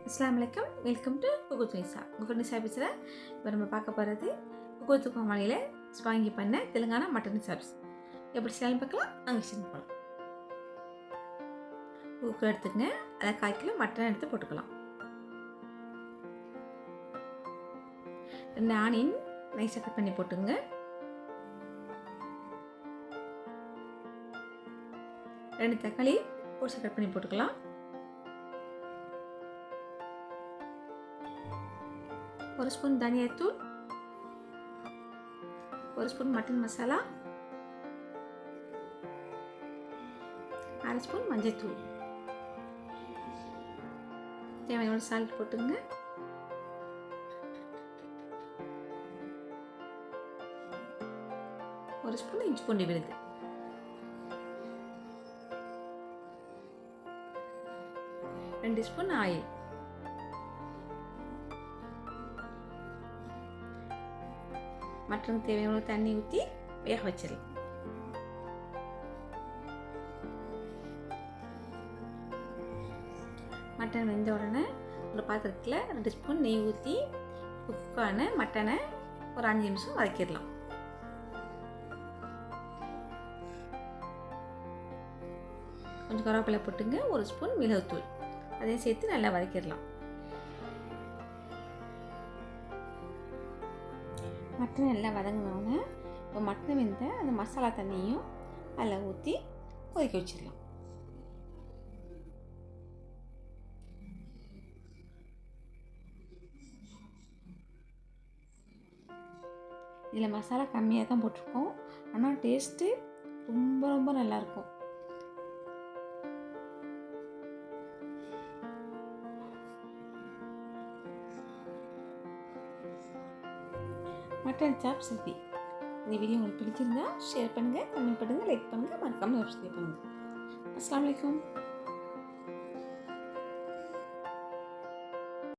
அஸ்ஸலாமு அலைக்கும். Welcome to குகுத் நிசா. குகுத் நிசா பேசுகிறேன். இப்போ நம்ம பார்க்க போகிறது குகுத் கோமாளியில் வாங்கி பண்ண தெலுங்கானா மட்டன் சாப்ஸ் எப்படி செய்யலாம் பார்க்கலாம். அங்கே செஞ்சு போகலாம். குக்கர் எடுத்துக்கங்க. அதில் 1/4 கிலோ மட்டன் எடுத்து போட்டுக்கலாம். 2 ஆனியன் நைஸாக கட் பண்ணி போட்டுங்க. 2 தக்காளி பொடிசா கட் பண்ணி போட்டுக்கலாம். 1 ஸ்பூன் தனியாத்தூள், 1 ஸ்பூன் மட்டன் மசாலா, 1/2 ஸ்பூன் மஞ்சள்தூள், தேவையான சால்ட் போட்டுங்க. ஒரு ஸ்பூன் இஞ்சி பூண்டு விழுது, ரெண்டு ஸ்பூன் ஆயில், மட்டன் தேவையான தண்ணி ஊற்றி வேக வச்சிடலாம். மட்டன் வெந்த உடனே ஒரு பாத்திரத்தில் 2 ஸ்பூன் நெய் ஊற்றி குக்கான மட்டனை ஒரு 5 நிமிஷம் வதக்கிடலாம். கொஞ்சம் கருவேப்பிலை போட்டுங்க. 1 ஸ்பூன் மிளகுத்தூள் அதையும் சேர்த்து நல்லா வதக்கிடலாம். மட்டன் நல்லா வதங்கினோன்னே இப்போ மட்டன் வெந்த அந்த மசாலா தண்ணியும் அதில் ஊற்றி கொதிக்க வச்சிடலாம். இதில் மசாலா கம்மியாக தான் போட்டிருக்கோம், ஆனால் டேஸ்ட்டு ரொம்ப ரொம்ப நல்லாயிருக்கும். Mutton chops ready. இந்த வீடியோ உங்களுக்கு பிடிச்சிருந்தா ஷேர் பண்ணுங்கள், கமெண்ட் பண்ணுங்கள், லைக் பண்ணுங்கள், மறக்காமல் சப்ஸ்கிரைப் பண்ணுங்கள். அஸ்ஸலாமு அலைக்கும்.